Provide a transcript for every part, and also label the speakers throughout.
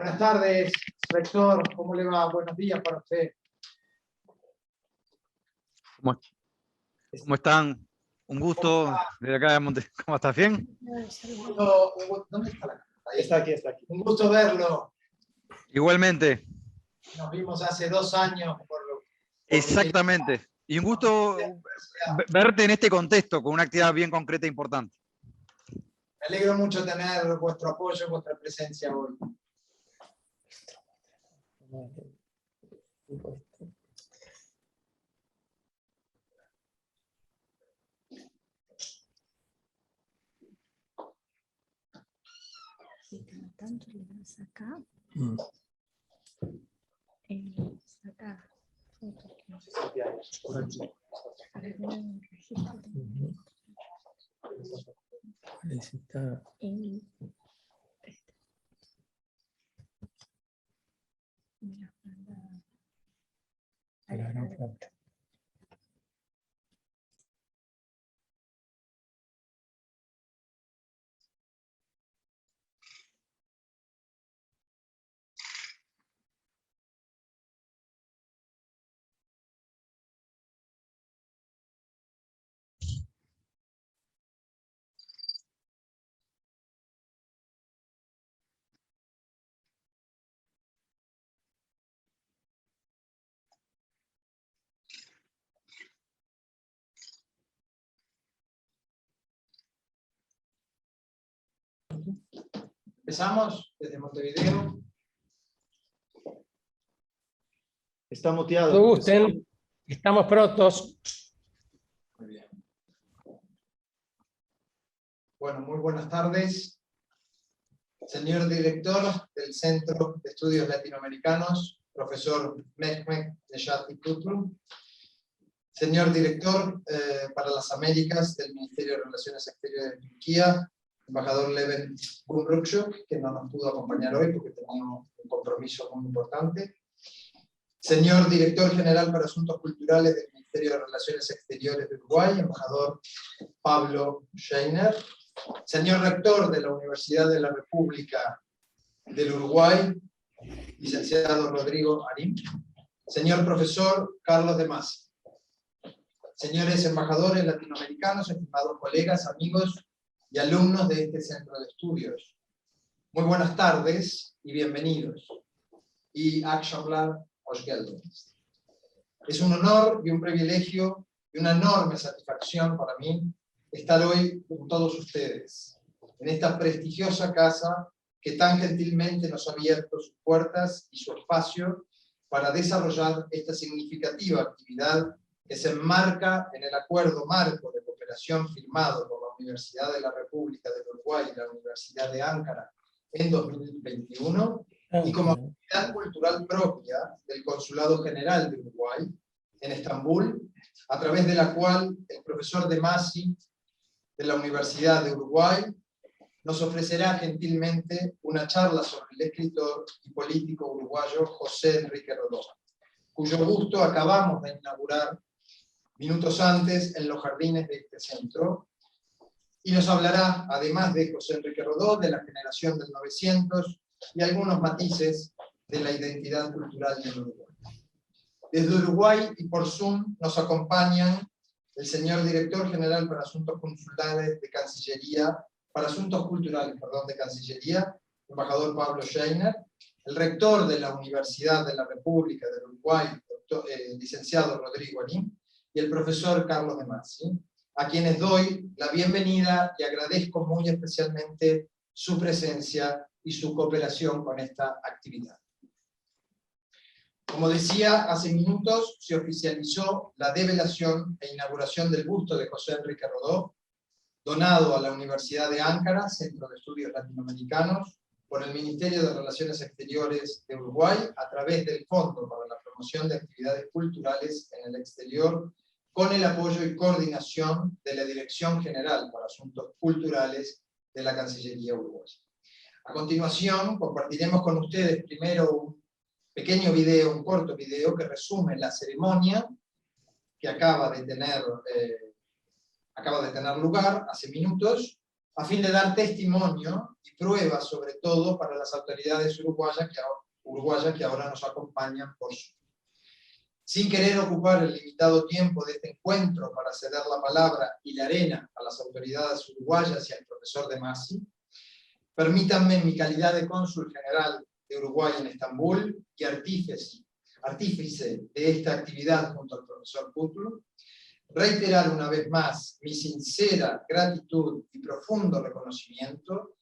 Speaker 1: Buenas tardes, rector. ¿Cómo le va? Buenos días para usted.
Speaker 2: ¿Cómo están? Un gusto desde acá de Monte. ¿Cómo estás? ¿Bien?
Speaker 1: ¿Dónde está la cámara? Ahí está aquí, está aquí. Un gusto verlo.
Speaker 2: Igualmente.
Speaker 1: Nos vimos hace 2 años.
Speaker 2: Exactamente. Y un gusto verte en este contexto, con una actividad bien concreta e importante.
Speaker 1: Me alegro mucho tener vuestro apoyo, vuestra presencia hoy.
Speaker 3: Y cada tanto le das acá. Saca fotos.
Speaker 1: Por aquí. Empezamos desde Montevideo. Está muteado.
Speaker 4: Cuando gusten, estamos prontos.
Speaker 1: Muy bien. Bueno, muy buenas tardes. Señor director del Centro de Estudios Latinoamericanos, profesor Mehmet Necati Kutlu. Señor director para las Américas del Ministerio de Relaciones Exteriores de Turquía, embajador Levent Gumrukçuk, que no nos pudo acompañar hoy porque tenía un compromiso muy importante. Señor director general para Asuntos Culturales del Ministerio de Relaciones Exteriores de Uruguay, embajador Pablo Scheiner. Señor rector de la Universidad de la República del Uruguay, licenciado Rodrigo Arim. Señor profesor Carlos de Masi. Señores embajadores latinoamericanos, estimados colegas, amigos y alumnos de este centro de estudios. Muy buenas tardes y bienvenidos. Y akşamlar, hoş geldiniz. Es un honor y un privilegio y una enorme satisfacción para mí estar hoy con todos ustedes, en esta prestigiosa casa que tan gentilmente nos ha abierto sus puertas y su espacio para desarrollar esta significativa actividad que se enmarca en el acuerdo marco de cooperación firmado por la Universidad de la República del Uruguay y la Universidad de Ankara en 2021, y como actividad cultural propia del Consulado General de Uruguay en Estambul, a través de la cual el profesor de Masi de la Universidad de Uruguay nos ofrecerá gentilmente una charla sobre el escritor y político uruguayo José Enrique Rodó, cuyo busto acabamos de inaugurar minutos antes en los jardines de este centro, y nos hablará, además de José Enrique Rodó, de la generación del 900 y algunos matices de la identidad cultural del Uruguay. Desde Uruguay y por Zoom nos acompañan el señor director general para Asuntos Consulares de Cancillería, para Asuntos Culturales, perdón, de Cancillería, embajador Pablo Scheiner, el rector de la Universidad de la República del Uruguay, licenciado Rodrigo Arim, y el profesor Carlos de Masi, a quienes doy la bienvenida y agradezco muy especialmente su presencia y su cooperación con esta actividad. Como decía, hace minutos se oficializó la develación e inauguración del busto de José Enrique Rodó, donado a la Universidad de Ankara, Centro de Estudios Latinoamericanos, por el Ministerio de Relaciones Exteriores de Uruguay, a través del Fondo para la Promoción de Actividades Culturales en el Exterior, con el apoyo y coordinación de la Dirección General para Asuntos Culturales de la Cancillería Uruguaya. A continuación, compartiremos con ustedes primero un pequeño video, un corto video que resume la ceremonia que acaba de tener lugar hace minutos, a fin de dar testimonio y prueba sobre todo para las autoridades uruguayas que ahora nos acompañan por Zoom. Sin querer ocupar el limitado tiempo de este encuentro para ceder la palabra y la arena a las autoridades uruguayas y al profesor de Masi, permítanme en mi calidad de cónsul general de Uruguay en Estambul y artífice de esta actividad junto al profesor Kutlu, reiterar una vez más mi sincera gratitud y profundo reconocimiento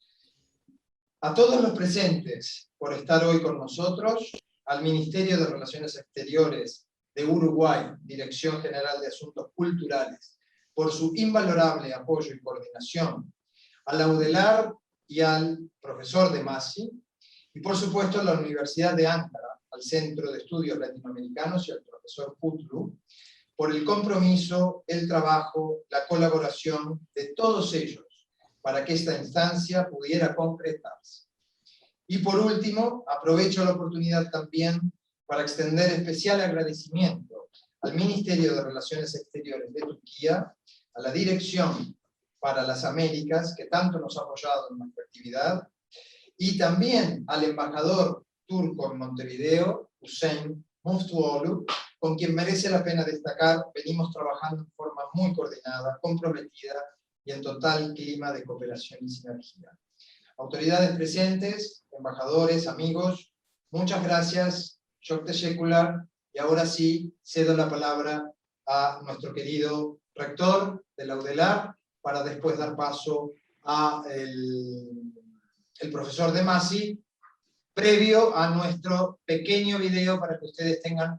Speaker 1: a todos los presentes por estar hoy con nosotros, al Ministerio de Relaciones Exteriores de Uruguay, Dirección General de Asuntos Culturales, por su invalorable apoyo y coordinación, a la UDELAR y al profesor de Masi, y por supuesto a la Universidad de Ankara, al Centro de Estudios Latinoamericanos y al profesor Kutlu, por el compromiso, el trabajo, la colaboración de todos ellos para que esta instancia pudiera concretarse. Y por último, aprovecho la oportunidad también para extender especial agradecimiento al Ministerio de Relaciones Exteriores de Turquía, a la Dirección para las Américas, que tanto nos ha apoyado en nuestra actividad, y también al embajador turco en Montevideo, Hüseyin Muftuoğlu, con quien merece la pena destacar, venimos trabajando en forma muy coordinada, comprometida y en total clima de cooperación y sinergia. Autoridades presentes, embajadores, amigos, muchas gracias, çok teşekkürler, y ahora sí cedo la palabra a nuestro querido rector de la UDELAR, para después dar paso a el profesor de Masi, previo a nuestro pequeño video para que ustedes tengan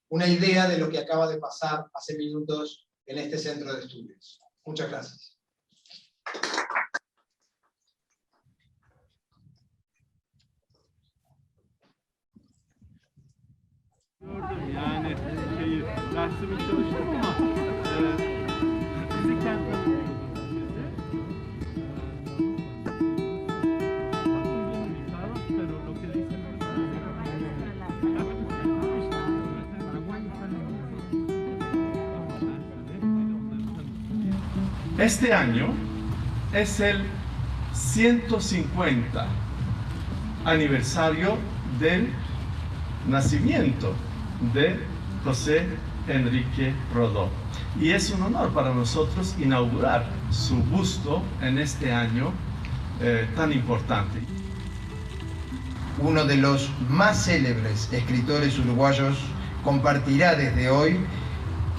Speaker 1: una idea de lo que acaba de pasar hace minutos en este centro de estudios. Muchas gracias.
Speaker 5: Yani dersimi çalıştım ama bizi kentten
Speaker 6: Este año es el 150 aniversario del nacimiento de José Enrique Rodó. Y es un honor para nosotros inaugurar su busto en este año tan importante.
Speaker 1: Uno de los más célebres escritores uruguayos compartirá desde hoy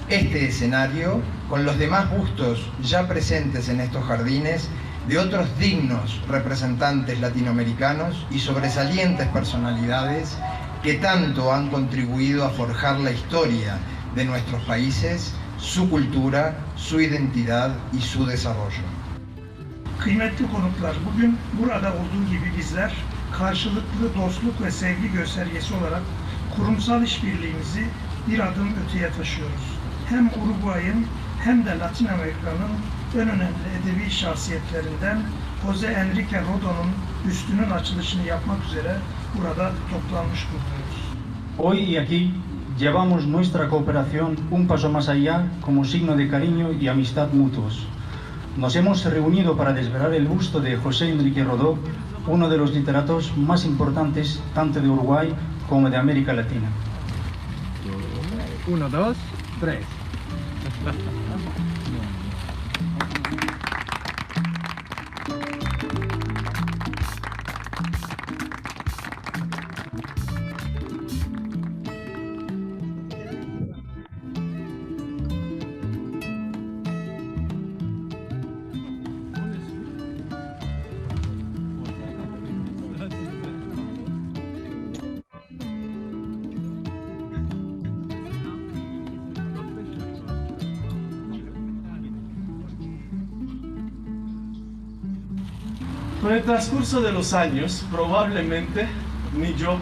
Speaker 1: este escenario con los demás bustos ya presentes en estos jardines de otros dignos representantes latinoamericanos y sobresalientes personalidades que tanto han contribuido a forjar la historia de nuestros países, su cultura, su identidad y su desarrollo.
Speaker 7: Kıymetli konuklar, bugün burada olduğu gibi bizler karşılıklı dostluk ve sevgi göstergesi olarak kurumsal işbirliğimizi bir adım öteye taşıyoruz. Hem Uruguay'ın hem de Latin Amerika'nın en önemli edebi şahsiyetlerinden José Enrique Rodó'nun büstünün açılışını yapmak üzere burada toplanmış bulunuyoruz.
Speaker 8: Hoy y aquí llevamos nuestra cooperación un paso más allá como signo de cariño y amistad mutuos. Nos hemos reunido para desvelar el busto de José Enrique Rodó, uno de los literatos más importantes tanto de Uruguay como de América Latina.
Speaker 5: 1, 2, 3.
Speaker 6: Con el transcurso de los años, probablemente ni yo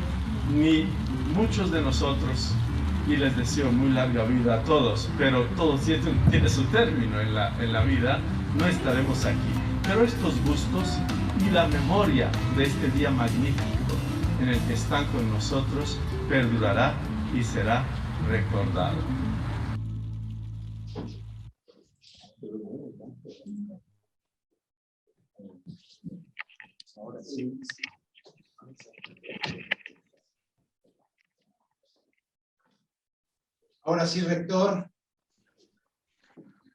Speaker 6: ni muchos de nosotros, y les deseo muy larga vida a todos, pero todo tiene su término en la vida, no estaremos aquí. Pero estos bustos y la memoria de este día magnífico en el que están con nosotros perdurará y será recordado.
Speaker 1: Ahora sí, rector.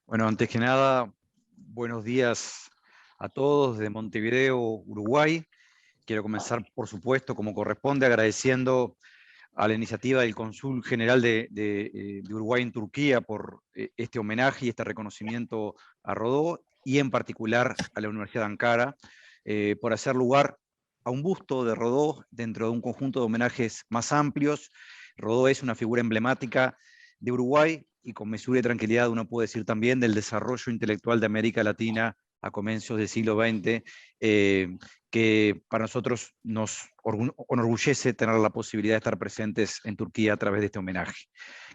Speaker 2: Bueno, antes que nada, buenos días a todos desde Montevideo, Uruguay. Quiero comenzar, por supuesto, como corresponde, agradeciendo a la iniciativa del Cónsul General de Uruguay en Turquía por este homenaje y este reconocimiento a Rodó, y en particular a la Universidad de Ankara, por hacer lugar a un busto de Rodó dentro de un conjunto de homenajes más amplios. Rodó es una figura emblemática de Uruguay y con mesura y tranquilidad uno puede decir también del desarrollo intelectual de América Latina a comienzos del siglo XX, que para nosotros nos enorgullece tener la posibilidad de estar presentes en Turquía a través de este homenaje.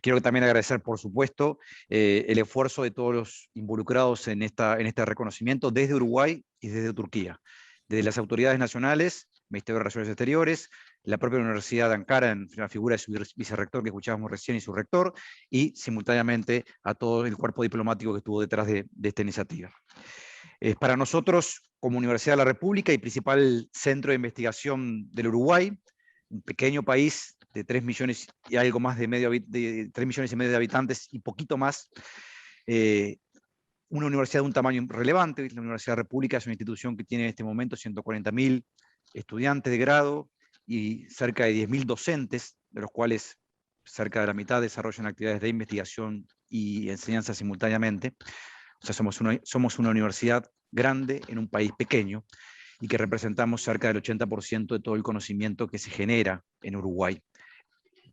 Speaker 2: Quiero también agradecer, por supuesto, el esfuerzo de todos los involucrados en este reconocimiento desde Uruguay y desde Turquía, desde las autoridades nacionales, Ministerio de Relaciones Exteriores, la propia Universidad de Ankara en la figura de su vicerrector que escuchábamos recién y su rector, y simultáneamente a todo el cuerpo diplomático que estuvo detrás de esta iniciativa. Para nosotros, como Universidad de la República y principal centro de investigación del Uruguay, un pequeño país de 3 millones y algo más de 3 millones y medio de habitantes y poquito más, una universidad de un tamaño relevante. La Universidad de la República es una institución que tiene en este momento 140.000 estudiantes de grado y cerca de 10.000 docentes, de los cuales cerca de la mitad desarrollan actividades de investigación y enseñanza simultáneamente. O sea, somos una universidad grande en un país pequeño y que representamos cerca del 80% de todo el conocimiento que se genera en Uruguay.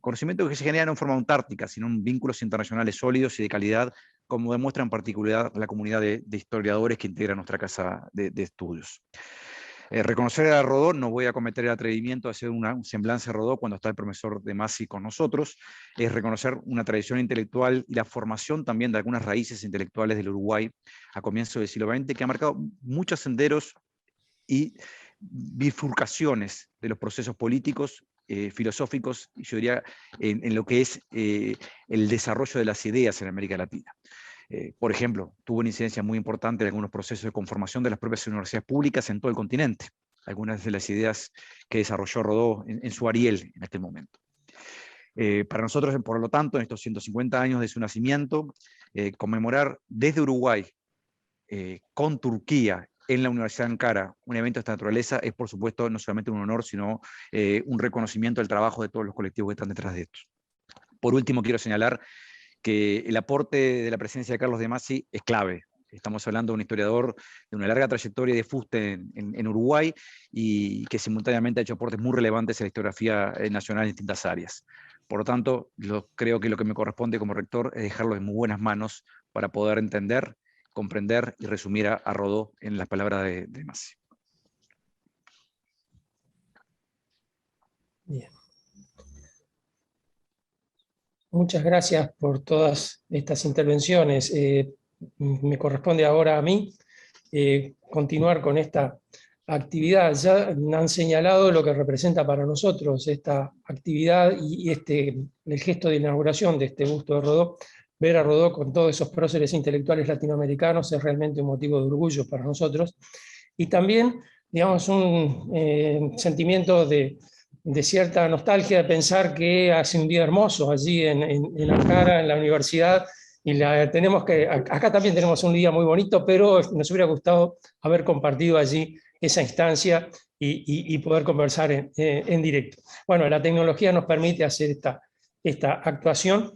Speaker 2: Conocimiento que se genera no en forma autártica, sino en vínculos internacionales sólidos y de calidad, como demuestra en particular la comunidad de historiadores que integra nuestra casa de estudios. Reconocer a Rodó, no voy a cometer el atrevimiento de hacer un semblanza a Rodó cuando está el profesor de Masi con nosotros, es reconocer una tradición intelectual y la formación también de algunas raíces intelectuales del Uruguay a comienzos del siglo XX, que ha marcado muchos senderos y bifurcaciones de los procesos políticos, filosóficos, y yo diría en lo que es el desarrollo de las ideas en América Latina. Por ejemplo, tuvo una incidencia muy importante en algunos procesos de conformación de las propias universidades públicas en todo el continente, algunas de las ideas que desarrolló Rodó en su Ariel en aquel momento. Para nosotros, por lo tanto, en estos 150 años de su nacimiento, conmemorar desde Uruguay con Turquía en la Universidad de Ankara un evento de esta naturaleza es, por supuesto, no solamente un honor, sino un reconocimiento del trabajo de todos los colectivos que están detrás de esto. Por último, quiero señalar que el aporte de la presencia de Carlos de Masi es clave. Estamos hablando de un historiador de una larga trayectoria de fuste en Uruguay y que simultáneamente ha hecho aportes muy relevantes a la historiografía nacional en distintas áreas. Por lo tanto, creo que lo que me corresponde como rector es dejarlo en muy buenas manos para poder entender, comprender y resumir a Rodó en las palabras de Masi.
Speaker 4: Bien. Muchas gracias por todas estas intervenciones. Me corresponde ahora a mí continuar con esta actividad. Ya han señalado lo que representa para nosotros esta actividad y el gesto de inauguración de este busto de Rodó. Ver a Rodó con todos esos próceres intelectuales latinoamericanos es realmente un motivo de orgullo para nosotros. Y también, digamos, un sentimiento de cierta nostalgia de pensar que hace un día hermoso allí en Ankara, en la universidad, y acá también tenemos un día muy bonito, pero nos hubiera gustado haber compartido allí esa instancia y poder conversar en directo. Bueno, la tecnología nos permite hacer esta actuación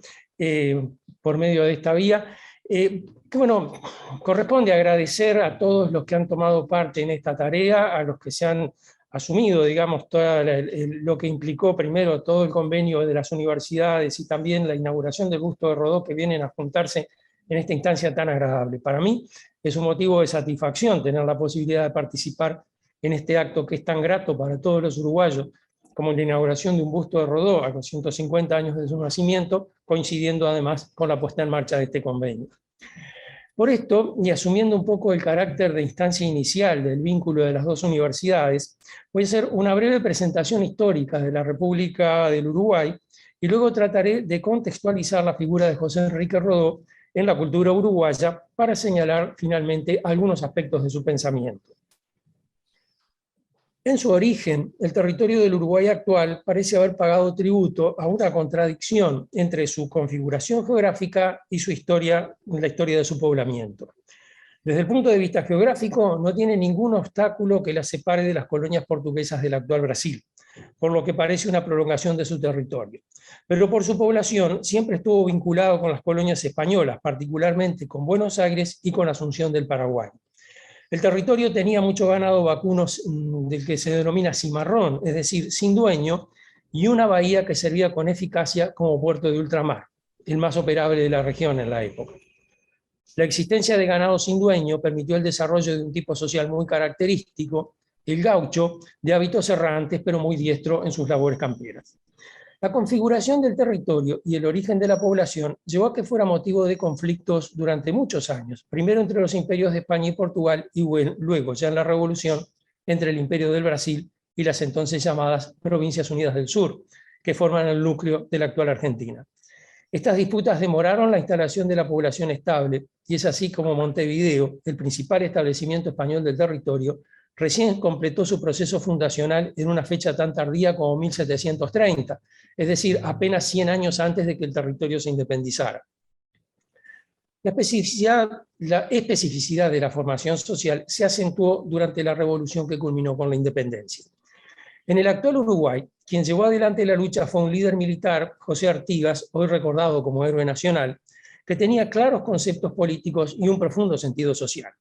Speaker 4: por medio de esta vía. Que bueno, corresponde agradecer a todos los que han tomado parte en esta tarea, a los que se han asumido, digamos, todo lo que implicó primero todo el convenio de las universidades y también la inauguración del busto de Rodó, que vienen a juntarse en esta instancia tan agradable. Para mí es un motivo de satisfacción tener la posibilidad de participar en este acto que es tan grato para todos los uruguayos, como la inauguración de un busto de Rodó a los 150 años de su nacimiento, coincidiendo además con la puesta en marcha de este convenio. Por esto, y asumiendo un poco el carácter de instancia inicial del vínculo de las dos universidades, voy a hacer una breve presentación histórica de la República del Uruguay y luego trataré de contextualizar la figura de José Enrique Rodó en la cultura uruguaya para señalar finalmente algunos aspectos de su pensamiento. En su origen, el territorio del Uruguay actual parece haber pagado tributo a una contradicción entre su configuración geográfica y su historia, la historia de su poblamiento. Desde el punto de vista geográfico, no tiene ningún obstáculo que la separe de las colonias portuguesas del actual Brasil, por lo que parece una prolongación de su territorio. Pero por su población siempre estuvo vinculado con las colonias españolas, particularmente con Buenos Aires y con Asunción del Paraguay. El territorio tenía mucho ganado vacuno del que se denomina cimarrón, es decir, sin dueño, y una bahía que servía con eficacia como puerto de ultramar, el más operable de la región en la época. La existencia de ganado sin dueño permitió el desarrollo de un tipo social muy característico, el gaucho, de hábitos errantes, pero muy diestro en sus labores camperas. La configuración del territorio y el origen de la población llevó a que fuera motivo de conflictos durante muchos años, primero entre los imperios de España y Portugal, y luego, ya en la Revolución, entre el Imperio del Brasil y las entonces llamadas Provincias Unidas del Sur, que forman el núcleo de la actual Argentina. Estas disputas demoraron la instalación de la población estable, y es así como Montevideo, el principal establecimiento español del territorio, recién completó su proceso fundacional en una fecha tan tardía como 1730, es decir, apenas 100 años antes de que el territorio se independizara. La especificidad de la formación social se acentuó durante la revolución que culminó con la independencia. En el actual Uruguay, quien llevó adelante la lucha fue un líder militar, José Artigas, hoy recordado como héroe nacional, que tenía claros conceptos políticos y un profundo sentido social.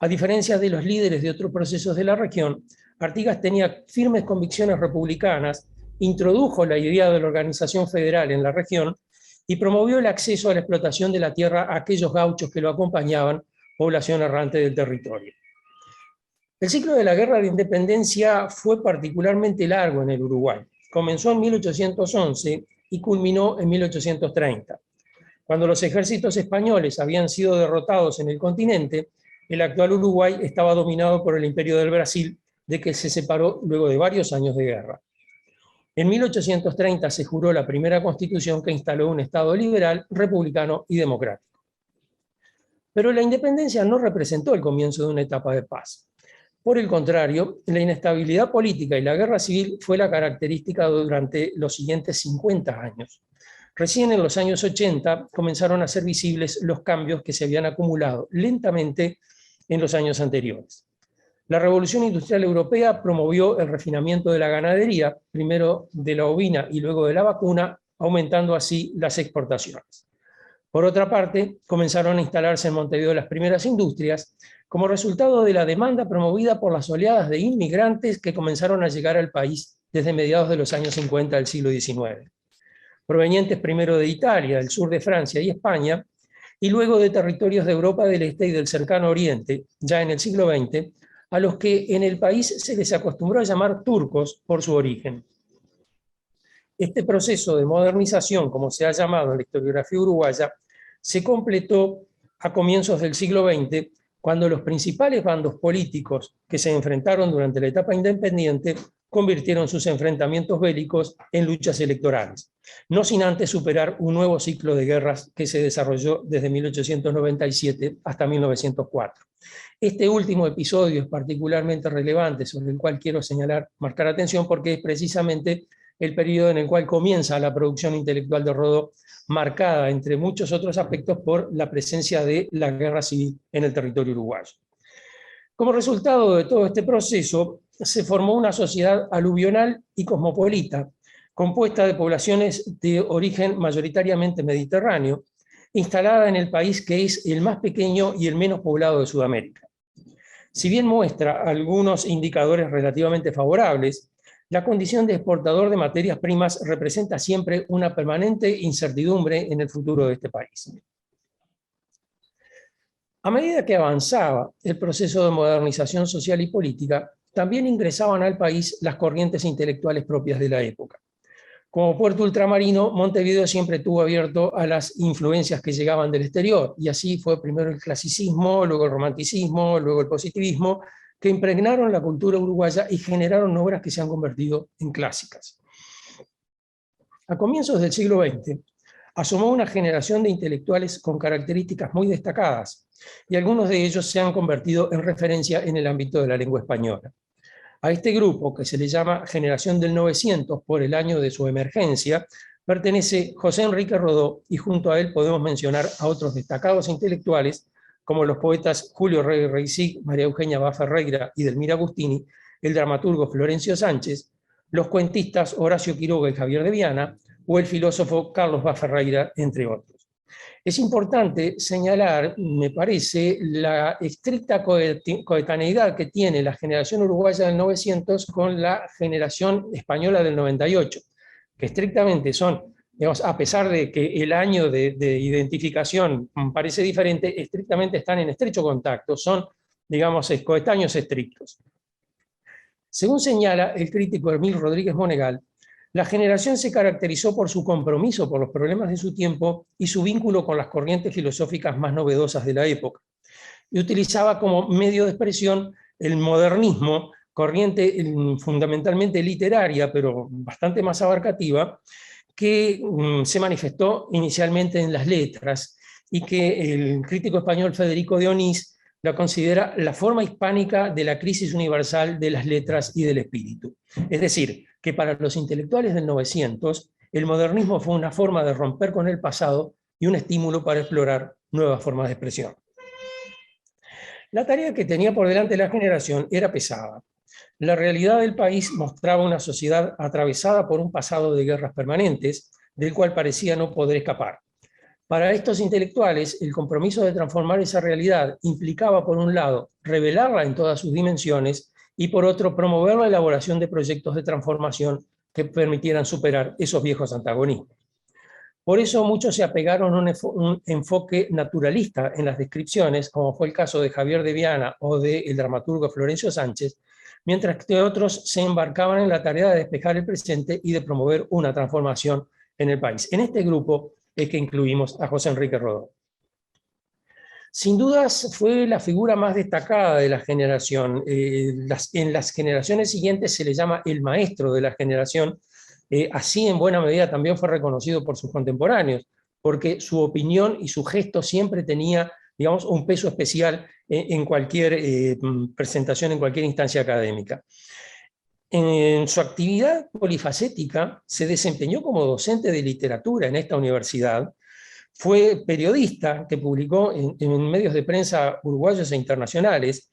Speaker 4: A diferencia de los líderes de otros procesos de la región, Artigas tenía firmes convicciones republicanas, introdujo la idea de la organización federal en la región y promovió el acceso a la explotación de la tierra a aquellos gauchos que lo acompañaban, población errante del territorio. El ciclo de la Guerra de Independencia fue particularmente largo en el Uruguay. Comenzó en 1811 y culminó en 1830. Cuando los ejércitos españoles habían sido derrotados en el continente, el actual Uruguay estaba dominado por el Imperio del Brasil, de que se separó luego de varios años de guerra. En 1830 se juró la primera constitución que instaló un Estado liberal, republicano y democrático. Pero la independencia no representó el comienzo de una etapa de paz. Por el contrario, la inestabilidad política y la guerra civil fue la característica durante los siguientes 50 años. Recién en los años 80 comenzaron a ser visibles los cambios que se habían acumulado lentamente en los años anteriores. La Revolución Industrial Europea promovió el refinamiento de la ganadería, primero de la ovina y luego de la vacuna, aumentando así las exportaciones. Por otra parte, comenzaron a instalarse en Montevideo las primeras industrias, como resultado de la demanda promovida por las oleadas de inmigrantes que comenzaron a llegar al país desde mediados de los años 50 del siglo XIX. Provenientes primero de Italia, del sur de Francia y España, y luego de territorios de Europa del Este y del Cercano Oriente, ya en el siglo XX, a los que en el país se les acostumbró a llamar turcos por su origen. Este proceso de modernización, como se ha llamado en la historiografía uruguaya, se completó a comienzos del siglo XX, cuando los principales bandos políticos que se enfrentaron durante la etapa independiente convirtieron sus enfrentamientos bélicos en luchas electorales, no sin antes superar un nuevo ciclo de guerras que se desarrolló desde 1897 hasta 1904. Este último episodio es particularmente relevante, sobre el cual quiero marcar atención, porque es precisamente el periodo en el cual comienza la producción intelectual de Rodó, marcada, entre muchos otros aspectos, por la presencia de la guerra civil en el territorio uruguayo. Como resultado de todo este proceso, se formó una sociedad aluvional y cosmopolita, compuesta de poblaciones de origen mayoritariamente mediterráneo, instalada en el país que es el más pequeño y el menos poblado de Sudamérica. Si bien muestra algunos indicadores relativamente favorables, la condición de exportador de materias primas representa siempre una permanente incertidumbre en el futuro de este país. A medida que avanzaba el proceso de modernización social y política, también ingresaban al país las corrientes intelectuales propias de la época. Como puerto ultramarino, Montevideo siempre estuvo abierto a las influencias que llegaban del exterior, y así fue primero el clasicismo, luego el romanticismo, luego el positivismo, que impregnaron la cultura uruguaya y generaron obras que se han convertido en clásicas. A comienzos del siglo XX, asomó una generación de intelectuales con características muy destacadas, y algunos de ellos se han convertido en referencia en el ámbito de la lengua española. A este grupo, que se le llama Generación del 900 por el año de su emergencia, pertenece José Enrique Rodó, y junto a él podemos mencionar a otros destacados intelectuales como los poetas Julio Reisig, María Eugenia Bá Ferreira y Delmira Agustini, el dramaturgo Florencio Sánchez, los cuentistas Horacio Quiroga y Javier de Viana, o el filósofo Carlos Bá Ferreira, entre otros. Es importante señalar, me parece, la estricta coetaneidad que tiene la generación uruguaya del 900 con la generación española del 98, que estrictamente son, digamos, a pesar de que el año de identificación parece diferente, estrictamente están en estrecho contacto, son, digamos, coetáneos estrictos. Según señala el crítico Hermín Rodríguez Monegal, la generación se caracterizó por su compromiso por los problemas de su tiempo y su vínculo con las corrientes filosóficas más novedosas de la época. Y utilizaba como medio de expresión el modernismo, corriente fundamentalmente literaria, pero bastante más abarcativa, que se manifestó inicialmente en las letras y que el crítico español Federico de Onís la considera la forma hispánica de la crisis universal de las letras y del espíritu. Es decir, que para los intelectuales del 900, el modernismo fue una forma de romper con el pasado y un estímulo para explorar nuevas formas de expresión. La tarea que tenía por delante la generación era pesada. La realidad del país mostraba una sociedad atravesada por un pasado de guerras permanentes, del cual parecía no poder escapar. Para estos intelectuales, el compromiso de transformar esa realidad implicaba, por un lado, revelarla en todas sus dimensiones y, por otro, promover la elaboración de proyectos de transformación que permitieran superar esos viejos antagonismos. Por eso muchos se apegaron a un enfoque naturalista en las descripciones, como fue el caso de Javier de Viana o del dramaturgo Florencio Sánchez, mientras que otros se embarcaban en la tarea de despejar el presente y de promover una transformación en el país. En este grupo es que incluimos a José Enrique Rodó. Sin dudas fue la figura más destacada de la generación. En las generaciones siguientes se le llama el maestro de la generación. Así en buena medida también fue reconocido por sus contemporáneos, porque su opinión y su gesto siempre tenía, digamos, un peso especial en cualquier presentación, en cualquier instancia académica. En su actividad polifacética se desempeñó como docente de literatura en esta universidad, fue periodista que publicó en medios de prensa uruguayos e internacionales,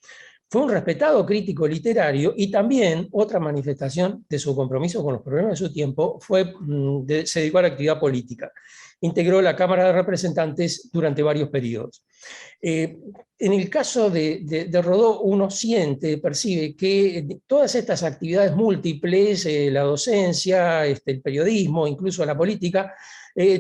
Speaker 4: fue un respetado crítico literario y también otra manifestación de su compromiso con los problemas de su tiempo se dedicó a la actividad política. Integró la Cámara de Representantes durante varios periodos. En el caso de Rodó, uno percibe que todas estas actividades múltiples, la docencia, el periodismo, incluso la política,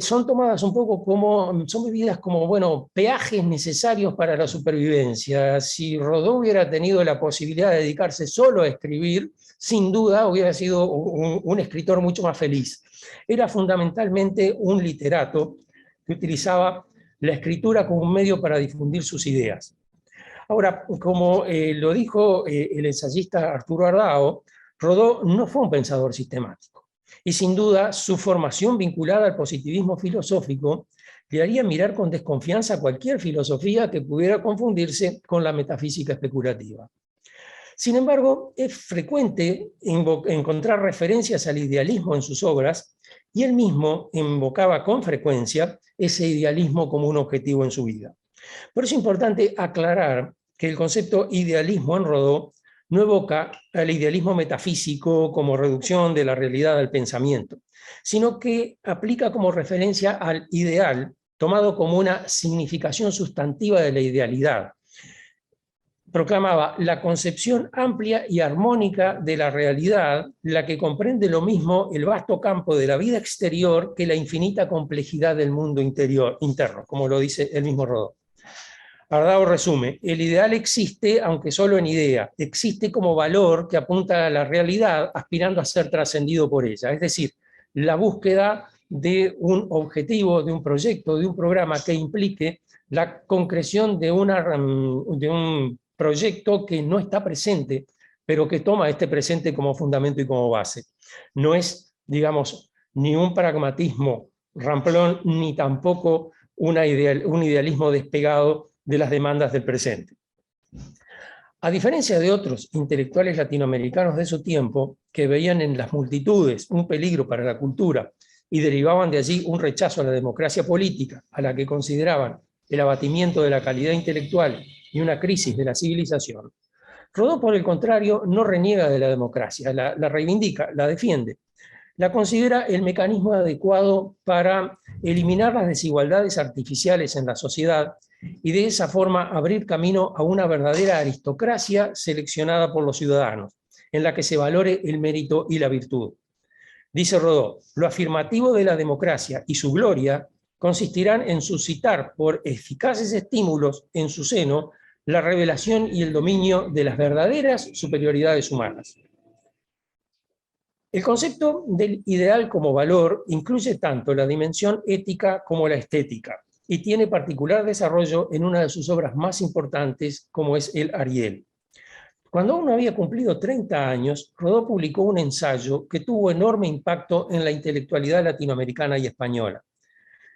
Speaker 4: son tomadas un poco como, son vividas como, bueno, peajes necesarios para la supervivencia. Si Rodó hubiera tenido la posibilidad de dedicarse solo a escribir, sin duda hubiera sido un escritor mucho más feliz. Era fundamentalmente un literato que utilizaba la escritura como un medio para difundir sus ideas. Ahora, como lo dijo el ensayista Arturo Ardao, Rodó no fue un pensador sistemático. Y sin duda su formación vinculada al positivismo filosófico le haría mirar con desconfianza cualquier filosofía que pudiera confundirse con la metafísica especulativa. Sin embargo, es frecuente encontrar referencias al idealismo en sus obras, y él mismo invocaba con frecuencia ese idealismo como un objetivo en su vida. Por eso es importante aclarar que el concepto idealismo en Rodó no evoca al idealismo metafísico como reducción de la realidad al pensamiento, sino que aplica como referencia al ideal, tomado como una significación sustantiva de la idealidad. Proclamaba la concepción amplia y armónica de la realidad, la que comprende lo mismo el vasto campo de la vida exterior que la infinita complejidad del mundo interno, como lo dice el mismo Rodó. Ardao resume: el ideal existe, aunque solo en idea, existe como valor que apunta a la realidad, aspirando a ser trascendido por ella. Es decir, la búsqueda de un objetivo, de un proyecto, de un programa que implique la concreción de un proyecto que no está presente, pero que toma este presente como fundamento y como base. No es, digamos, ni un pragmatismo ramplón, ni tampoco un idealismo despegado de las demandas del presente. A diferencia de otros intelectuales latinoamericanos de su tiempo, que veían en las multitudes un peligro para la cultura y derivaban de allí un rechazo a la democracia política, a la que consideraban el abatimiento de la calidad intelectual y una crisis de la civilización, Rodó, por el contrario, no reniega de la democracia, la reivindica, la defiende. La considera el mecanismo adecuado para eliminar las desigualdades artificiales en la sociedad y de esa forma abrir camino a una verdadera aristocracia seleccionada por los ciudadanos, en la que se valore el mérito y la virtud. Dice Rodó, lo afirmativo de la democracia y su gloria consistirán en suscitar por eficaces estímulos en su seno la revelación y el dominio de las verdaderas superioridades humanas. El concepto del ideal como valor incluye tanto la dimensión ética como la estética, y tiene particular desarrollo en una de sus obras más importantes, como es el Ariel. Cuando aún no había cumplido 30 años, Rodó publicó un ensayo que tuvo enorme impacto en la intelectualidad latinoamericana y española.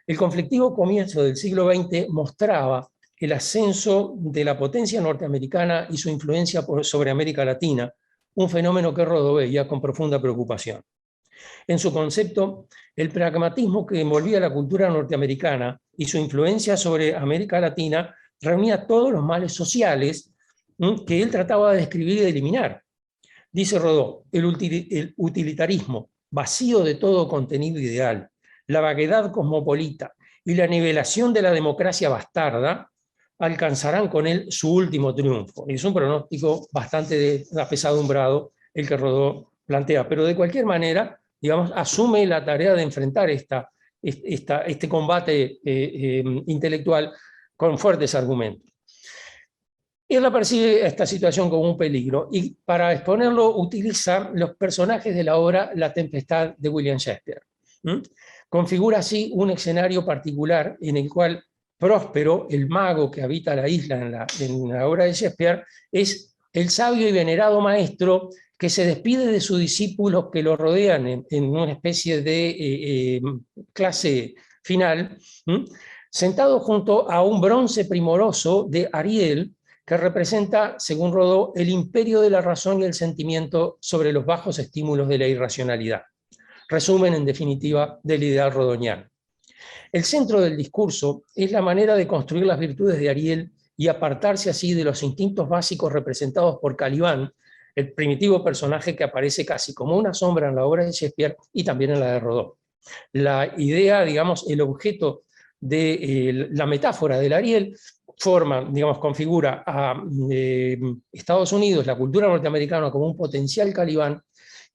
Speaker 4: El conflictivo comienzo del siglo XX mostraba el ascenso de la potencia norteamericana y su influencia sobre América Latina, un fenómeno que Rodó veía con profunda preocupación. En su concepto, el pragmatismo que envolvía la cultura norteamericana y su influencia sobre América Latina reunía todos los males sociales que él trataba de describir y de eliminar. Dice Rodó, el utilitarismo, vacío de todo contenido ideal, la vaguedad cosmopolita y la nivelación de la democracia bastarda alcanzarán con él su último triunfo. Y es un pronóstico bastante apesadumbrado el que Rodó plantea, pero de cualquier manera, digamos, asume la tarea de enfrentar este combate intelectual con fuertes argumentos. Él percibe esta situación como un peligro y para exponerlo utiliza los personajes de la obra La Tempestad de William Shakespeare. Configura así un escenario particular en el cual Próspero, el mago que habita la isla en la obra de Shakespeare, es el sabio y venerado maestro que se despide de sus discípulos que lo rodean en una especie de clase final, sentado junto a un bronce primoroso de Ariel, que representa, según Rodó, el imperio de la razón y el sentimiento sobre los bajos estímulos de la irracionalidad. Resumen, en definitiva, del ideal rodoniano. El centro del discurso es la manera de construir las virtudes de Ariel y apartarse así de los instintos básicos representados por Calibán, el primitivo personaje que aparece casi como una sombra en la obra de Shakespeare y también en la de Rodó. La idea, digamos, el objeto de la metáfora del Ariel forma, digamos, configura a Estados Unidos, la cultura norteamericana como un potencial Calibán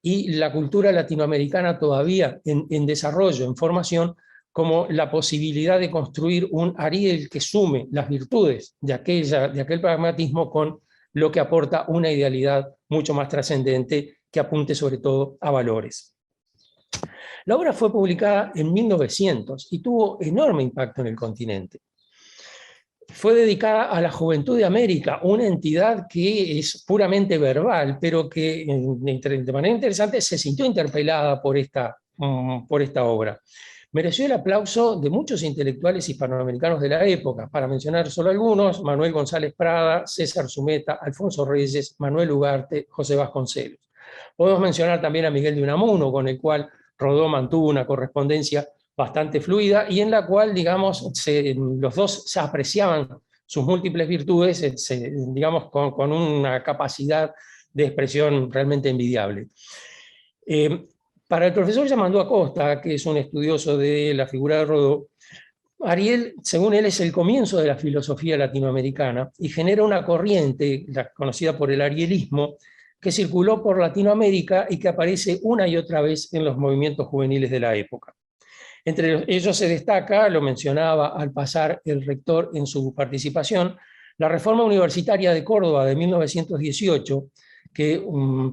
Speaker 4: y la cultura latinoamericana todavía en desarrollo, en formación, como la posibilidad de construir un Ariel que sume las virtudes de aquel pragmatismo con lo que aporta una idealidad mucho más trascendente que apunte sobre todo a valores. La obra fue publicada en 1900 y tuvo enorme impacto en el continente. Fue dedicada a la juventud de América, una entidad que es puramente verbal, pero que de manera interesante se sintió interpelada por esta obra. Mereció el aplauso de muchos intelectuales hispanoamericanos de la época, para mencionar solo algunos: Manuel González Prada, César Zumeta, Alfonso Reyes, Manuel Ugarte, José Vasconcelos. Podemos mencionar también a Miguel de Unamuno, con el cual Rodó mantuvo una correspondencia bastante fluida y en la cual, digamos, los dos se apreciaban sus múltiples virtudes, digamos, con una capacidad de expresión realmente envidiable. Para el profesor Yamandú Acosta, que es un estudioso de la figura de Rodó, Ariel, según él, es el comienzo de la filosofía latinoamericana y genera una corriente, la conocida por el arielismo, que circuló por Latinoamérica y que aparece una y otra vez en los movimientos juveniles de la época. Entre ellos se destaca, lo mencionaba al pasar el rector en su participación, la Reforma Universitaria de Córdoba de 1918, que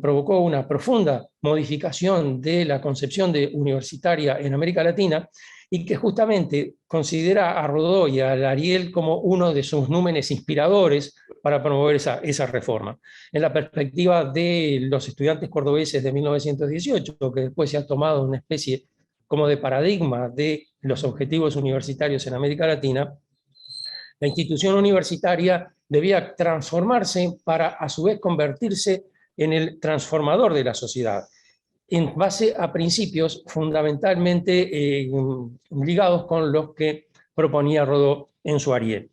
Speaker 4: provocó una profunda modificación de la concepción de universitaria en América Latina y que justamente considera a Rodó y a Ariel como uno de sus númenes inspiradores para promover esa reforma. En la perspectiva de los estudiantes cordobeses de 1918, que después se ha tomado una especie como de paradigma de los objetivos universitarios en América Latina, La institución universitaria debía transformarse para a su vez convertirse en el transformador de la sociedad, en base a principios fundamentalmente ligados con los que proponía Rodó en su Ariel.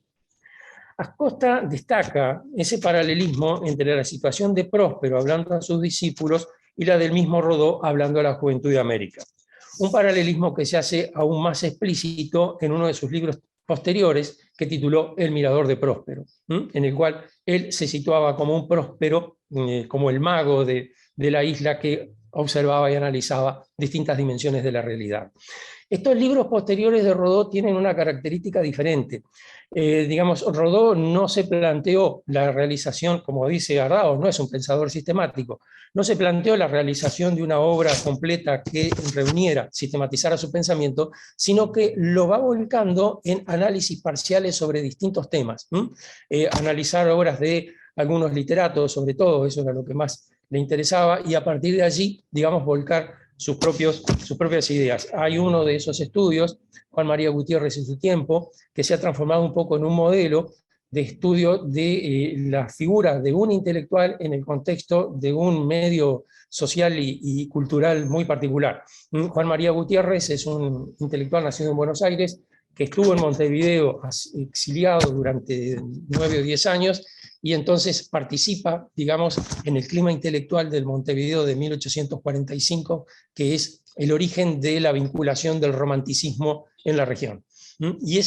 Speaker 4: Acosta destaca ese paralelismo entre la situación de Próspero hablando a sus discípulos y la del mismo Rodó hablando a la juventud de América. Un paralelismo que se hace aún más explícito en uno de sus libros posteriores que tituló El mirador de Próspero, en el cual él se situaba como un Próspero, como el mago de la isla que observaba y analizaba distintas dimensiones de la realidad. Estos libros posteriores de Rodó tienen una característica diferente. Digamos, Rodó no se planteó la realización, como dice Gardaos, no es un pensador sistemático, no se planteó la realización de una obra completa que reuniera, sistematizara su pensamiento, sino que lo va volcando en análisis parciales sobre distintos temas. Analizar obras de algunos literatos, sobre todo, eso era lo que más le interesaba, y a partir de allí, digamos, volcar sus propias ideas. Hay uno de esos estudios, Juan María Gutiérrez en su tiempo, que se ha transformado un poco en un modelo de estudio de la figura de un intelectual en el contexto de un medio social y cultural muy particular. Juan María Gutiérrez es un intelectual nacido en Buenos Aires, que estuvo en Montevideo exiliado durante 9 o 10 años, y entonces participa, digamos, en el clima intelectual del Montevideo de 1845, que es el origen de la vinculación del romanticismo en la región. Y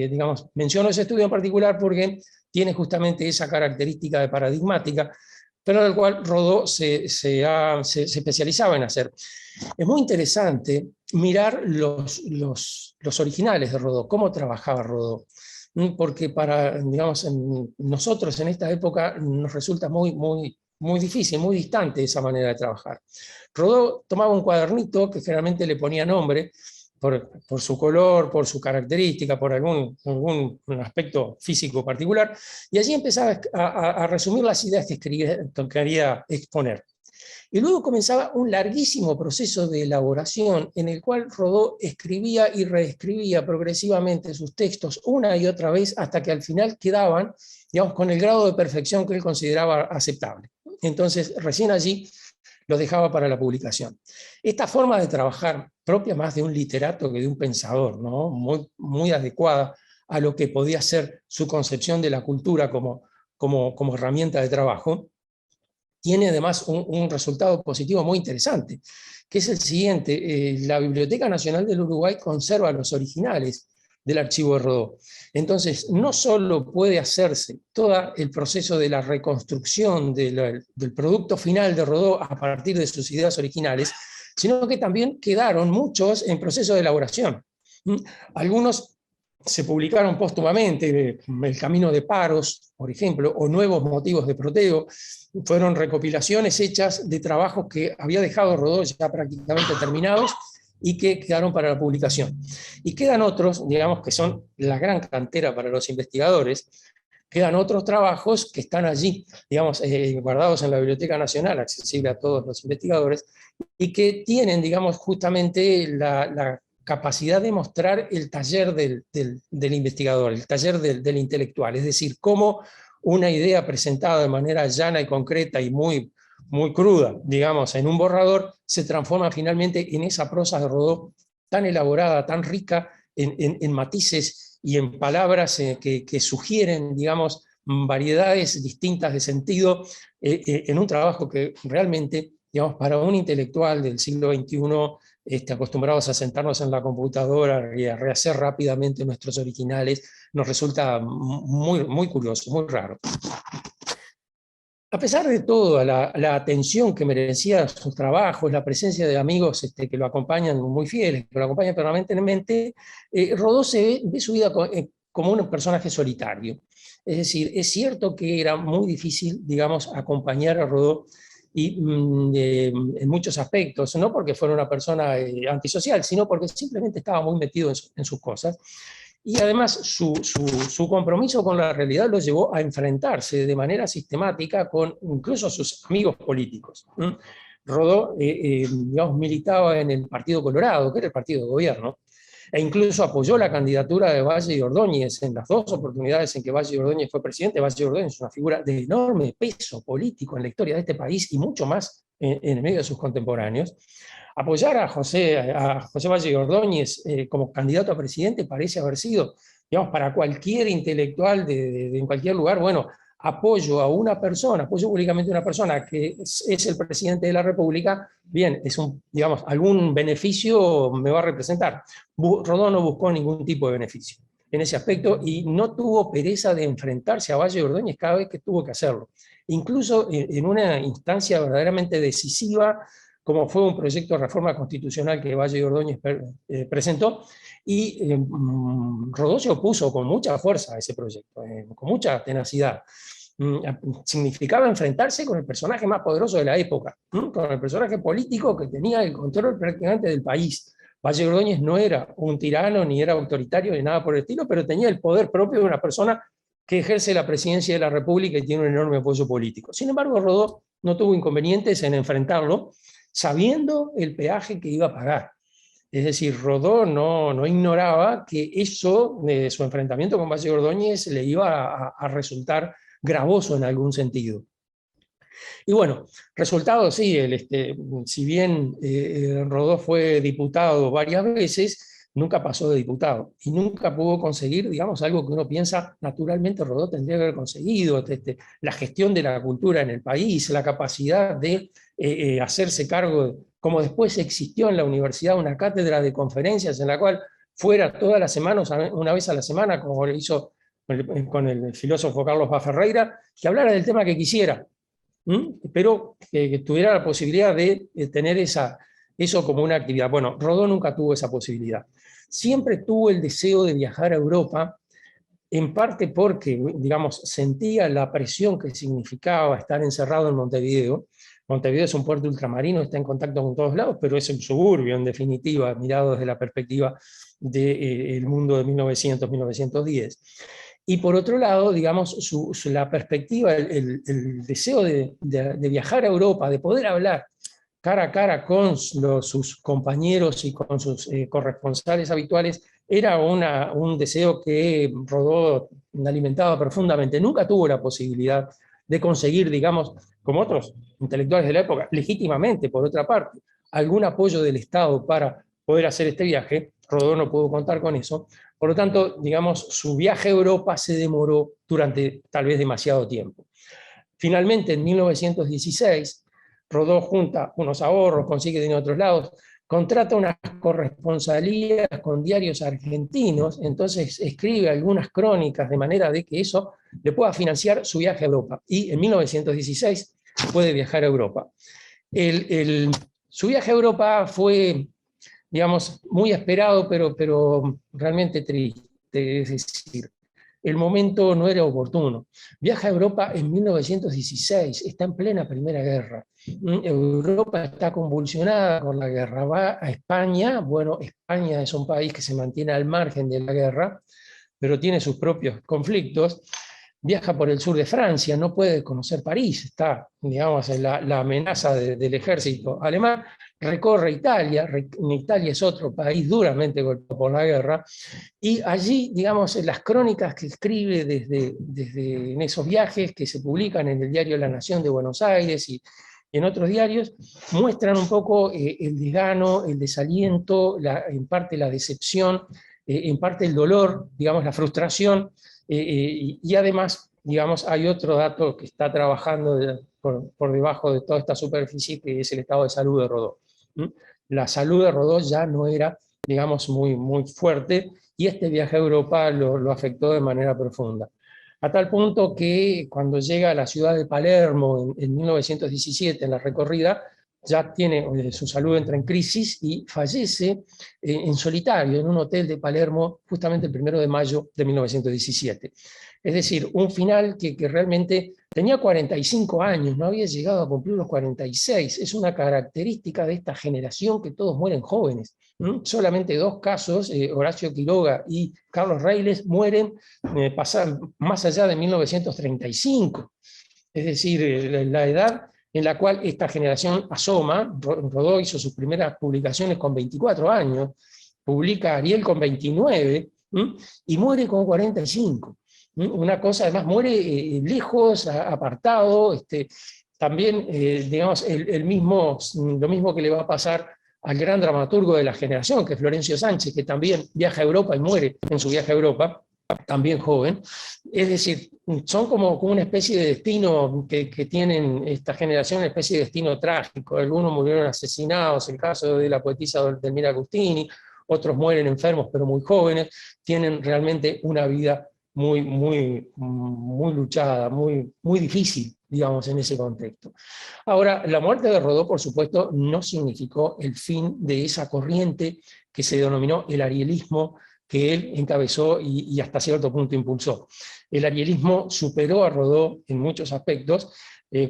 Speaker 4: digamos, menciono ese estudio en particular porque tiene justamente esa característica de paradigmática, pero del cual Rodó se especializaba en hacer. Es muy interesante mirar los originales de Rodó, cómo trabajaba Rodó, porque digamos, nosotros en esta época nos resulta muy difícil, muy distante esa manera de trabajar. Rodó tomaba un cuadernito que generalmente le ponía nombre, por su color, por su característica, por algún aspecto físico particular, y allí empezaba a resumir las ideas que quería exponer. Y luego comenzaba un larguísimo proceso de elaboración en el cual Rodó escribía y reescribía progresivamente sus textos una y otra vez hasta que al final quedaban, digamos, con el grado de perfección que él consideraba aceptable. Entonces, recién allí los dejaba para la publicación. Esta forma de trabajar, propia más de un literato que de un pensador, ¿no? muy adecuada a lo que podía ser su concepción de la cultura como herramienta de trabajo, tiene además un resultado positivo muy interesante, que es el siguiente. La Biblioteca Nacional del Uruguay conserva los originales del archivo de Rodó. Entonces, no solo puede hacerse todo el proceso de la reconstrucción del producto final de Rodó a partir de sus ideas originales, sino que también quedaron muchos en proceso de elaboración. Algunos se publicaron póstumamente, El Camino de Paros, por ejemplo, o Nuevos Motivos de Proteo, fueron recopilaciones hechas de trabajos que había dejado Rodó ya prácticamente terminados y que quedaron para la publicación. Y quedan otros, digamos, que son la gran cantera para los investigadores, quedan otros trabajos que están allí, digamos, guardados en la Biblioteca Nacional, accesible a todos los investigadores, y que tienen, digamos, justamente la capacidad de mostrar el taller del investigador, el taller del intelectual, es decir, cómo una idea presentada de manera llana y concreta y muy cruda, digamos, en un borrador, se transforma finalmente en esa prosa de Rodó tan elaborada, tan rica en matices y en palabras que sugieren, digamos, variedades distintas de sentido, en un trabajo que realmente, digamos, para un intelectual del siglo XXI, acostumbrados a sentarnos en la computadora y a rehacer rápidamente nuestros originales, nos resulta muy curioso, muy raro. A pesar de todo, la atención que merecía sus trabajos, la presencia de amigos que lo acompañan muy fieles, que lo acompañan permanentemente, Rodó ve su vida como un personaje solitario. Es decir, es cierto que era muy difícil, digamos, acompañar a Rodó en muchos aspectos, no porque fuera una persona antisocial, sino porque simplemente estaba muy metido en sus cosas. Y además su compromiso con la realidad lo llevó a enfrentarse de manera sistemática con incluso sus amigos políticos. Rodó, digamos, militaba en el Partido Colorado, que era el partido de gobierno, e incluso apoyó la candidatura de Valle y Ordóñez en las dos oportunidades en que Valle y Ordóñez fue presidente. Valle y Ordóñez es una figura de enorme peso político en la historia de este país y mucho más en el medio de sus contemporáneos. Apoyar a José Valle y Ordóñez como candidato a presidente parece haber sido, digamos, para cualquier intelectual en cualquier lugar, bueno, apoyo a una persona, apoyo públicamente a una persona que es el presidente de la República, bien, digamos, algún beneficio me va a representar. Rodó no buscó ningún tipo de beneficio en ese aspecto y no tuvo pereza de enfrentarse a Valle y Ordóñez cada vez que tuvo que hacerlo. Incluso en una instancia verdaderamente decisiva, como fue un proyecto de reforma constitucional que Valle y Ordóñez presentó, y Rodó se opuso con mucha fuerza a ese proyecto, con mucha tenacidad. Significaba enfrentarse con el personaje más poderoso de la época, con el personaje político que tenía el control prácticamente del país. Valle y Ordóñez no era un tirano, ni era autoritario, ni nada por el estilo, pero tenía el poder propio de una persona que ejerce la presidencia de la República y tiene un enorme apoyo político. Sin embargo, Rodó no tuvo inconvenientes en enfrentarlo, sabiendo el peaje que iba a pagar. Es decir, Rodó no ignoraba que eso, su enfrentamiento con Valle y Ordóñez, le iba a resultar gravoso en algún sentido. Y bueno, resultado sí, si bien Rodó fue diputado varias veces, nunca pasó de diputado y nunca pudo conseguir, digamos, algo que uno piensa naturalmente Rodó tendría que haber conseguido, la gestión de la cultura en el país, la capacidad de hacerse cargo, como después existió en la universidad una cátedra de conferencias en la cual fuera todas las semanas, una vez a la semana, como lo hizo con el filósofo Carlos Paz Ferreira, que hablara del tema que quisiera, pero que tuviera la posibilidad de tener eso como una actividad. Bueno, Rodó nunca tuvo esa posibilidad. Siempre tuvo el deseo de viajar a Europa, en parte porque, digamos, sentía la presión que significaba estar encerrado en Montevideo. Montevideo es un puerto ultramarino, está en contacto con todos lados, pero es un suburbio, en definitiva, mirado desde la perspectiva del mundo de 1900-1910. Y por otro lado, digamos, la perspectiva, el deseo de viajar a Europa, de poder hablar cara a cara con sus compañeros y con sus corresponsales habituales, era un deseo que Rodó alimentaba profundamente. Nunca tuvo la posibilidad de conseguir, digamos, como otros intelectuales de la época, legítimamente, por otra parte, algún apoyo del Estado para poder hacer este viaje. Rodó no pudo contar con eso. Por lo tanto, digamos, su viaje a Europa se demoró durante tal vez demasiado tiempo. Finalmente, en 1916, Rodó junta unos ahorros, consigue dinero de otros lados, contrata unas corresponsalías con diarios argentinos, entonces escribe algunas crónicas de manera de que eso le pueda financiar su viaje a Europa. Y en 1916 puede viajar a Europa. Su viaje a Europa fue, digamos, muy esperado, pero realmente triste. Es decir, el momento no era oportuno. Viaja a Europa en 1916, está en plena Primera Guerra. Europa está convulsionada con la guerra. Va a España, bueno, España es un país que se mantiene al margen de la guerra, pero tiene sus propios conflictos. Viaja por el sur de Francia, no puede conocer París, está, digamos, en la amenaza del ejército alemán. Recorre Italia, Italia es otro país duramente golpeado por la guerra, y allí, digamos, las crónicas que escribe desde en esos viajes que se publican en el diario La Nación de Buenos Aires y en otros diarios, muestran un poco el desgano, el desaliento, en parte la decepción, en parte el dolor, digamos, la frustración, y además, digamos, hay otro dato que está trabajando por debajo de toda esta superficie, que es el estado de salud de Rodó. La salud de Rodó ya no era, digamos, muy fuerte, y este viaje a Europa lo afectó de manera profunda. A tal punto que cuando llega a la ciudad de Palermo en 1917, en la recorrida, ya tiene, su salud entra en crisis y fallece en solitario en un hotel de Palermo justamente el 1 de mayo de 1917. Es decir, un final que realmente tenía 45 años, no había llegado a cumplir los 46. Es una característica de esta generación que todos mueren jóvenes. Solamente 2 casos, Horacio Quiroga y Carlos Reiles, mueren más allá de 1935. Es decir, la edad en la cual esta generación asoma. Rodó hizo sus primeras publicaciones con 24 años, publica Ariel con 29, y muere con 45. Una cosa, además, muere lejos, apartado, también, digamos, lo mismo que le va a pasar al gran dramaturgo de la generación, que es Florencio Sánchez, que también viaja a Europa y muere en su viaje a Europa, también joven. Es decir, son como una especie de destino que tienen esta generación, una especie de destino trágico. Algunos murieron asesinados, el caso de la poetisa Delmira Agustini, otros mueren enfermos pero muy jóvenes, tienen realmente una vida muy, muy, muy luchada, muy, muy difícil, digamos, en ese contexto. Ahora, la muerte de Rodó, por supuesto, no significó el fin de esa corriente que se denominó el arielismo, que él encabezó y hasta cierto punto impulsó. El arielismo superó a Rodó en muchos aspectos.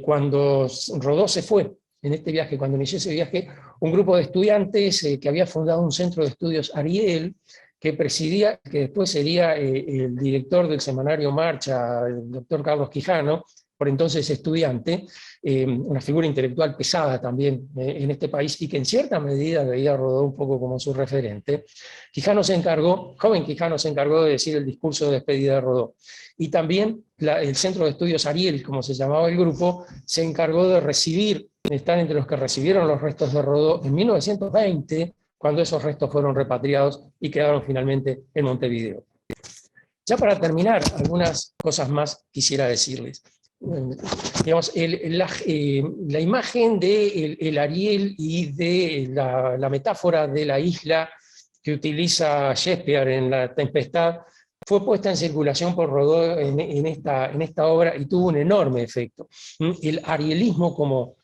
Speaker 4: Cuando Rodó se fue en este viaje, cuando inició ese viaje, un grupo de estudiantes que había fundado un centro de estudios Ariel, que presidía, que después sería el director del semanario Marcha, el doctor Carlos Quijano, por entonces estudiante, una figura intelectual pesada también en este país, y que en cierta medida veía a Rodó un poco como su referente. Joven Quijano se encargó de decir el discurso de despedida de Rodó. Y también el Centro de Estudios Ariel, como se llamaba el grupo, se encargó de recibir, están entre los que recibieron los restos de Rodó en 1920, cuando esos restos fueron repatriados y quedaron finalmente en Montevideo. Ya para terminar, algunas cosas más quisiera decirles. Digamos, la imagen del Ariel y de la metáfora de la isla que utiliza Shakespeare en La Tempestad fue puesta en circulación por Rodó en esta obra y tuvo un enorme efecto. El arielismo como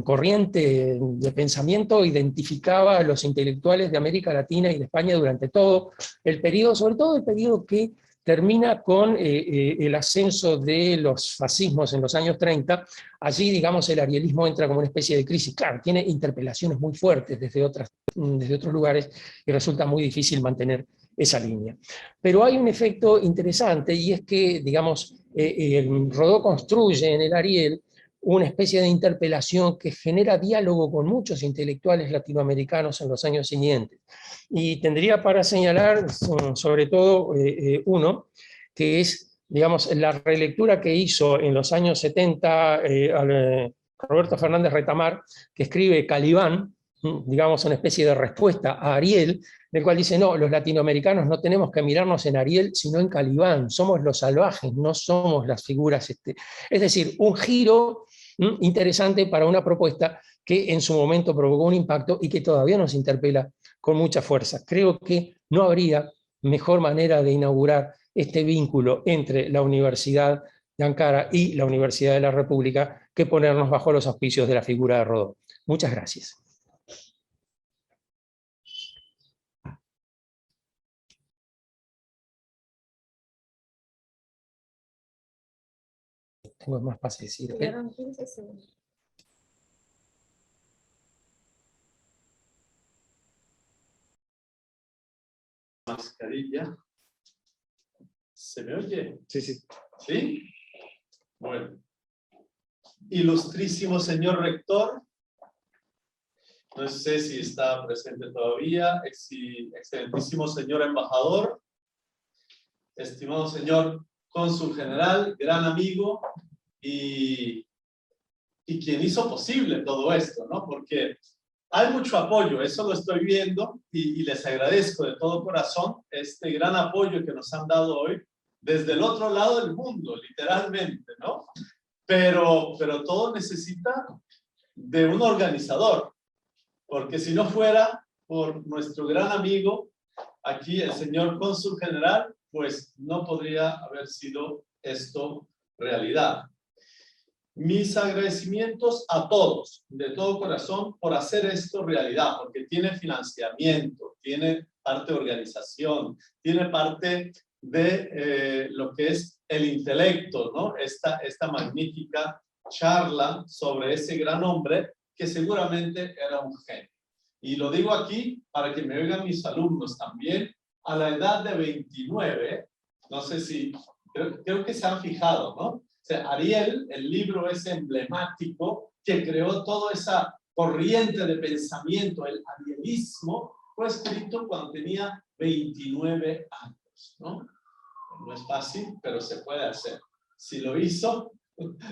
Speaker 4: corriente de pensamiento identificaba a los intelectuales de América Latina y de España durante todo el periodo, sobre todo el periodo que termina con el ascenso de los fascismos en los años 30. Allí, digamos, el arielismo entra como una especie de crisis. Claro, tiene interpelaciones muy fuertes desde otros lugares y resulta muy difícil mantener esa línea. Pero hay un efecto interesante, y es que, digamos, Rodó construye en el Ariel una especie de interpelación que genera diálogo con muchos intelectuales latinoamericanos en los años siguientes. Y tendría para señalar sobre todo uno, que es, digamos, la relectura que hizo en los años 70 Roberto Fernández Retamar, que escribe Calibán, digamos, una especie de respuesta a Ariel, en el cual dice, no, los latinoamericanos no tenemos que mirarnos en Ariel, sino en Calibán, somos los salvajes, no somos las figuras. Es decir, un giro interesante para una propuesta que en su momento provocó un impacto y que todavía nos interpela con mucha fuerza. Creo que no habría mejor manera de inaugurar este vínculo entre la Universidad de Ankara y la Universidad de la República que ponernos bajo los auspicios de la figura de Rodó. Muchas gracias. Tengo más para decir.
Speaker 3: Quedaron 15 segundos.
Speaker 6: Mascarilla. ¿Se me oye?
Speaker 2: Sí, sí.
Speaker 6: ¿Sí? Bueno. Ilustrísimo señor rector. No sé si está presente todavía. Excelentísimo señor embajador. Estimado señor cónsul general, gran amigo. Y quien hizo posible todo esto, ¿no? Porque hay mucho apoyo, eso lo estoy viendo, y les agradezco de todo corazón este gran apoyo que nos han dado hoy desde el otro lado del mundo, literalmente, ¿no? Pero todo necesita de un organizador, porque si no fuera por nuestro gran amigo, aquí el señor cónsul general, pues no podría haber sido esto realidad. Mis agradecimientos a todos, de todo corazón, por hacer esto realidad, porque tiene financiamiento, tiene parte de organización, tiene parte de lo que es el intelecto, ¿no? Esta magnífica charla sobre ese gran hombre que seguramente era un genio. Y lo digo aquí para que me oigan mis alumnos también, a la edad de 29, no sé si, creo que se han fijado, ¿no? O sea, Ariel, el libro es emblemático que creó toda esa corriente de pensamiento, el arielismo, fue escrito cuando tenía 29 años, ¿no? No es fácil, pero se puede hacer. Si lo hizo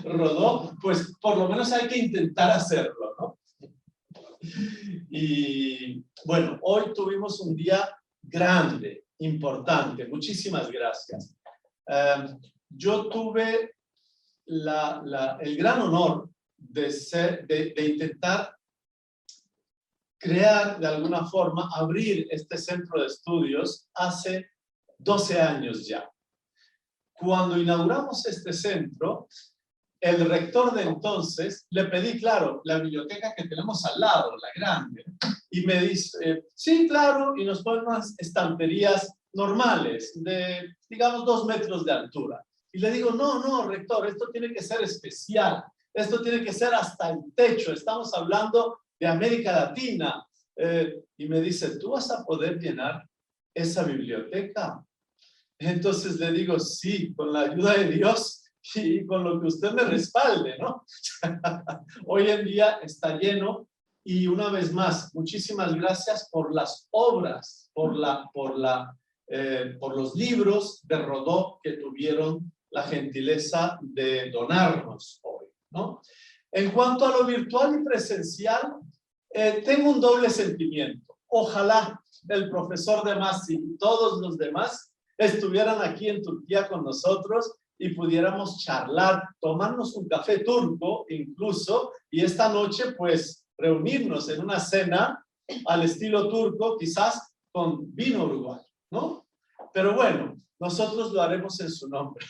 Speaker 6: Rodó, pues por lo menos hay que intentar hacerlo, ¿no? Y bueno, hoy tuvimos un día grande, importante. Muchísimas gracias. Yo tuve el gran honor de intentar crear de alguna forma, abrir este centro de estudios hace 12 años ya. Cuando inauguramos este centro, el rector de entonces, le pedí, claro, la biblioteca que tenemos al lado, la grande, y me dice, sí, claro, y nos ponen unas estanterías normales, de, digamos, 2 metros de altura. Y le digo, no, rector, esto tiene que ser especial, esto tiene que ser hasta el techo, estamos hablando de América Latina. Y me dice, ¿tú vas a poder llenar esa biblioteca? Entonces le digo, sí, con la ayuda de Dios y con lo que usted me respalde, ¿no? Hoy en día está lleno y una vez más, muchísimas gracias por las obras, por los libros de Rodó que tuvieron la gentileza de donarnos hoy, ¿no? En cuanto a lo virtual y presencial, tengo un doble sentimiento. Ojalá el profesor de Masi y todos los demás estuvieran aquí en Turquía con nosotros y pudiéramos charlar, tomarnos un café turco incluso, y esta noche pues reunirnos en una cena al estilo turco, quizás con vino uruguayo, ¿no? Pero bueno, nosotros lo haremos en su nombre,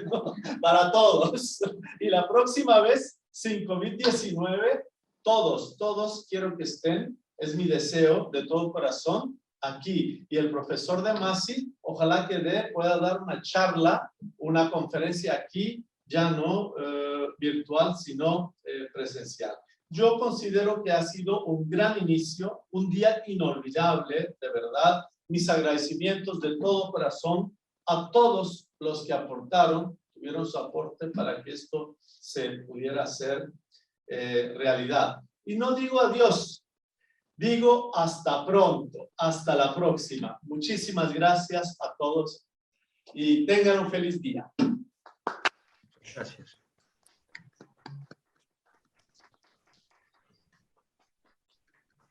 Speaker 6: ¿no? Para todos. Y la próxima vez, sin COVID-19, todos quiero que estén, es mi deseo de todo corazón, aquí. Y el profesor de Masi, ojalá que pueda dar una charla, una conferencia aquí, ya no virtual, sino presencial. Yo considero que ha sido un gran inicio, un día inolvidable, de verdad. Mis agradecimientos de todo corazón a todos los que aportaron, tuvieron su aporte para que esto se pudiera hacer realidad. Y no digo adiós, digo hasta pronto, hasta la próxima. Muchísimas gracias a todos y tengan un feliz día.
Speaker 2: Gracias.